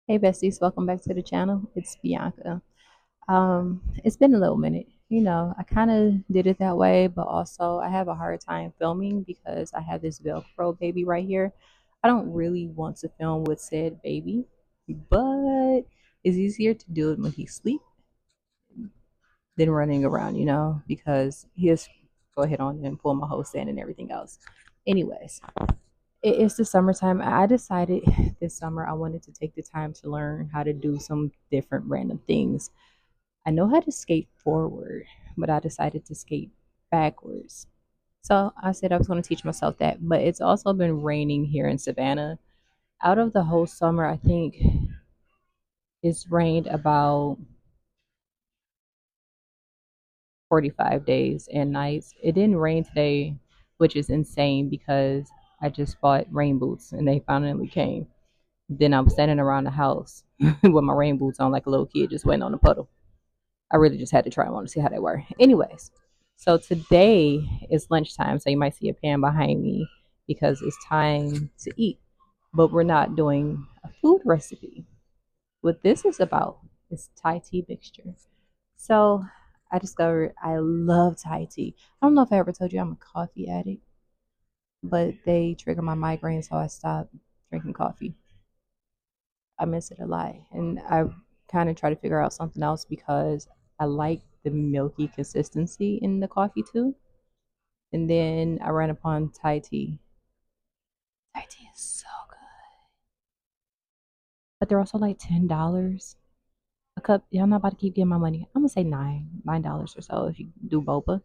Hey besties, welcome back to the channel. It's Bianca. It's been a little minute. I kind of did it that way, but also I have a hard time filming because I have this Velcro baby right here. I don't really want to film with said baby, but it's easier to do it when he's asleep than running around, because he is go ahead on and pull my whole stand and everything else. Anyways, it is the summertime. I decided this summer I wanted to take the time to learn how to do some different random things. I know how to skate forward, but I decided to skate backwards. So I said I was going to teach myself that. But it's also been raining here in Savannah. Out of the whole summer, I think it's rained about 45 days and nights. It didn't rain today, which is insane because I just bought rain boots and they finally came. Then I'm standing around the house with my rain boots on like a little kid just waiting on a puddle. I really just had to try them on to see how they were. Anyways, so today is lunchtime, so you might see a pan behind me because it's time to eat. But we're not doing a food recipe. What this is about is Thai tea mixture. So I discovered I love Thai tea. I don't know if I ever told you I'm a coffee addict, but they trigger my migraine, so I stopped drinking coffee. I miss it a lot. And I kind of try to figure out something else because I like the milky consistency in the coffee too. And then I ran upon Thai tea. Thai tea is so good. But they're also like $10 a cup. Yeah, I'm not about to keep getting my money. I'm gonna say $9 or so if you do boba.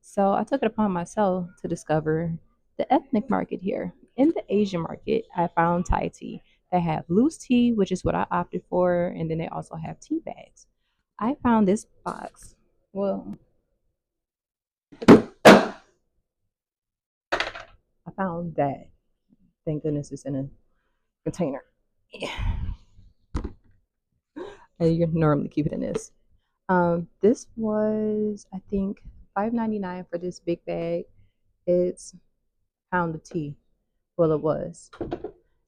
So I took it upon myself to discover the ethnic market here. In the Asian market, I found Thai tea. They have loose tea, which is what I opted for, and then they also have tea bags. I found this box. Well, I found that. Thank goodness it's in a container. Yeah. And you normally keep it in this. This was I think $5.99 for this big bag. It's a pound of tea. Well, it was. And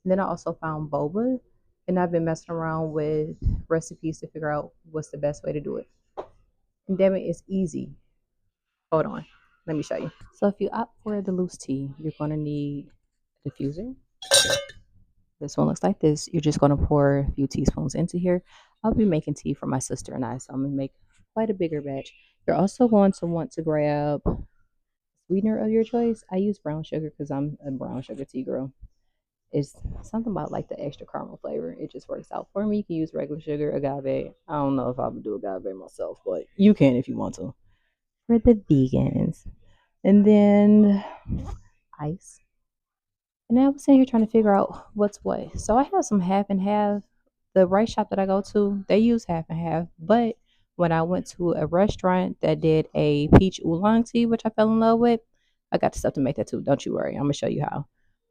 then I also found boba, and I've been messing around with recipes to figure out what's the best way to do it. And damn it, it's easy. Hold on, let me show you. So if you opt for the loose tea, you're gonna need a diffuser. This one looks like this. You're just gonna pour a few teaspoons into here. I'll be making tea for my sister and I, so I'm gonna make quite a bigger batch. You're also going to want to grab sweetener of your choice. I use brown sugar because I'm a brown sugar tea girl. It's something about like the extra caramel flavor. It just works out for me. You can use regular sugar, agave. I don't know if I would do agave myself, but you can if you want to. For the vegans. And then ice. And I was sitting here trying to figure out what's what. So I have some half and half. The rice shop that I go to, they use half and half. But when I went to a restaurant that did a peach oolong tea, which I fell in love with, I got the stuff to make that too. Don't you worry. I'm gonna show you how.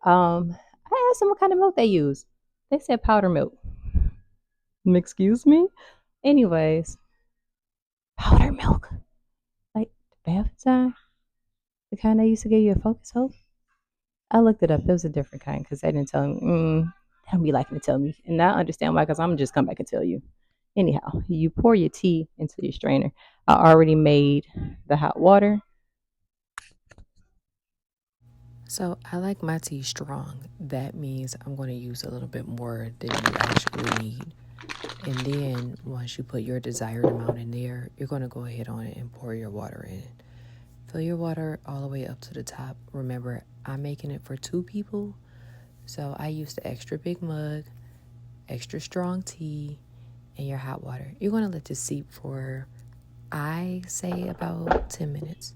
I asked them what kind of milk they use. They said powder milk. Excuse me? Anyways, powder milk. Like the bath time? The kind they used to give you a focus hope? I looked it up. It was a different kind because they didn't tell me. They don't be liking to tell me. And I understand why because I'm just come back and tell you. Anyhow, you pour your tea into your strainer. I already made the hot water. So I like my tea strong. That means I'm going to use a little bit more than you actually need. And then once you put your desired amount in there, you're going to go ahead on it and pour your water in. Fill your water all the way up to the top. Remember, I'm making it for two people. So I use the extra big mug, extra strong tea, and your hot water. You're going to let this seep for, I say, about 10 minutes.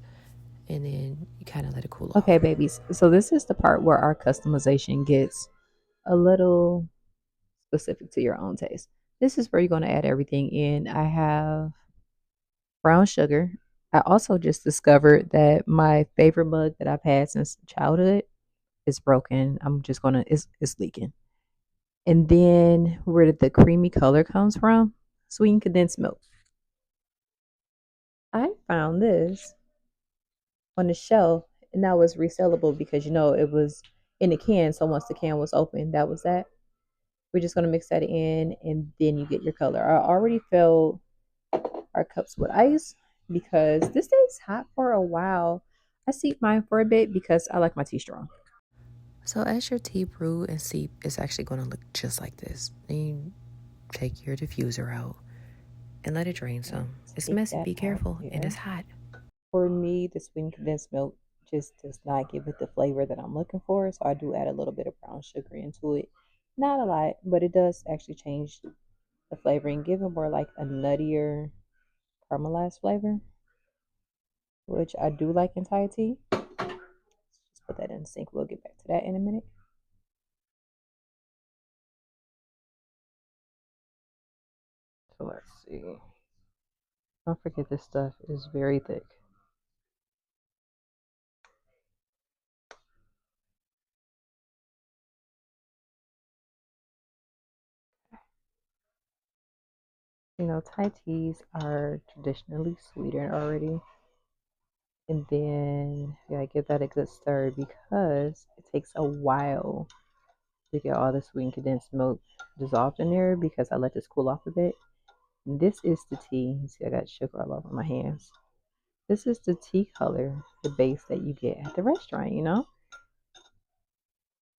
And then you kind of let it cool Okay, off. babies. So this is the part where our customization gets a little specific to your own taste. This is where you're going to add everything in. I have brown sugar. I also just discovered that my favorite mug that I've had since childhood is broken. I'm just gonna it's leaking. And then where the creamy color comes from, sweetened condensed milk. I found this on the shelf and that was resellable because it was in a can. So once the can was open, that was that. We're just going to mix that in and then you get your color. I already filled our cups with ice because this stays hot for a while. I steep mine for a bit because I like my tea strong. So as your tea brew and steep, it's actually going to look just like this. Then you take your diffuser out and let it drain Let's some. It's take messy, that be out careful, and there. it's hot. For me, the sweetened condensed milk just does not give it the flavor that I'm looking for, so I do add a little bit of brown sugar into it. Not a lot, but it does actually change the flavor and give it more like a nuttier caramelized flavor, which I do like in Thai tea. Just put that in the sink. We'll get back to that in a minute. So let's see. Don't forget this stuff is very thick. You know, Thai teas are traditionally sweetened already. And then yeah, give that a good stir because it takes a while to get all the sweetened condensed milk dissolved in there because I let this cool off a bit. And this is the tea. You see, I got sugar all over my hands. This is the tea color, the base that you get at the restaurant, you know?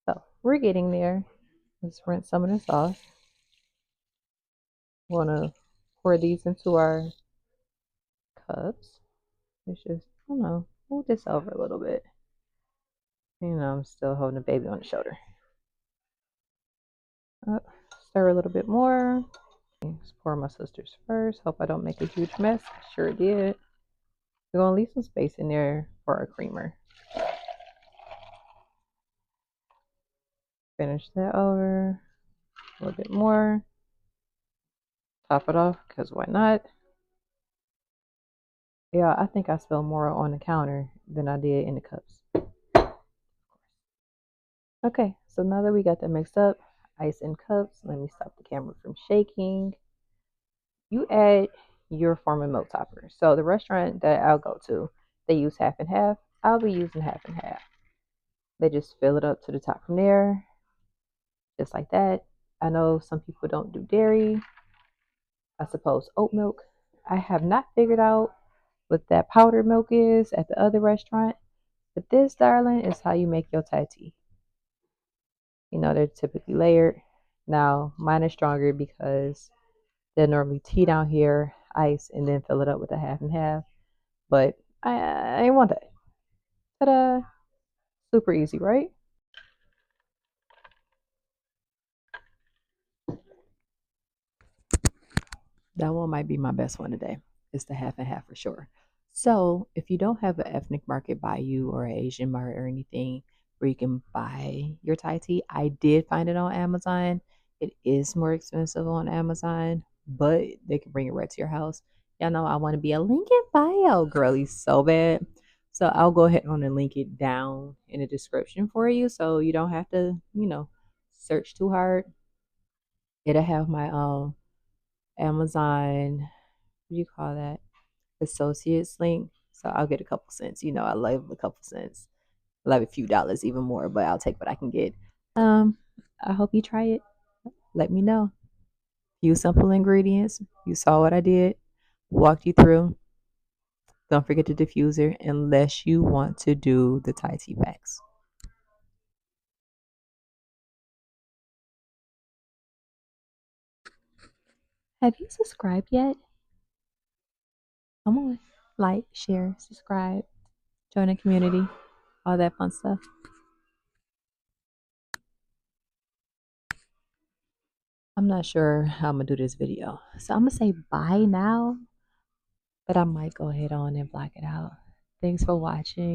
So we're getting there. Let's rinse some of this off. Want to pour these into our cups. It's just, I don't know, move this over a little bit. You know, I'm still holding a baby on the shoulder. Up, stir a little bit more. Let's pour my sisters first. Hope I don't make a huge mess. Sure did. We're gonna leave some space in there for our creamer. Finish that over. A little bit more. Top it off, because why not? Yeah, I think I spilled more on the counter than I did in the cups. Okay, so now that we got that mixed up, ice in cups, let me stop the camera from shaking. You add your form of milk topper. So the restaurant that I'll go to, they use half and half. I'll be using half and half. They just fill it up to the top from there, just like that. I know some people don't do dairy. I suppose oat milk. I have not figured out what that powdered milk is at the other restaurant, but this, darling, is how you make your Thai tea. You know, they're typically layered. Now, mine is stronger because they're normally tea down here, ice, and then fill it up with a half and half. But I want that. Ta-da! Super easy, right? That one might be my best one today. It's the half and half for sure. So, if you don't have an ethnic market by you or an Asian market or anything where you can buy your Thai tea, I did find it on Amazon. It is more expensive on Amazon, but they can bring it right to your house. Y'all know I want to be a link in bio girly so bad. So, I'll go ahead on and link it down in the description for you so you don't have to, search too hard. It'll have my Amazon, what do you call that? Associates link. So I'll get a couple cents. You know, I love a couple cents. I love a few dollars even more, but I'll take what I can get. Um, I hope you try it. Let me know. Few simple ingredients. You saw what I did. Walked you through. Don't forget the diffuser unless you want to do the Thai tea packs. Have you subscribed yet? Come on. Like, share, subscribe, join the community, all that fun stuff. I'm not sure how I'm gonna do this video. So I'm gonna say bye now, but I might go ahead on and block it out. Thanks for watching.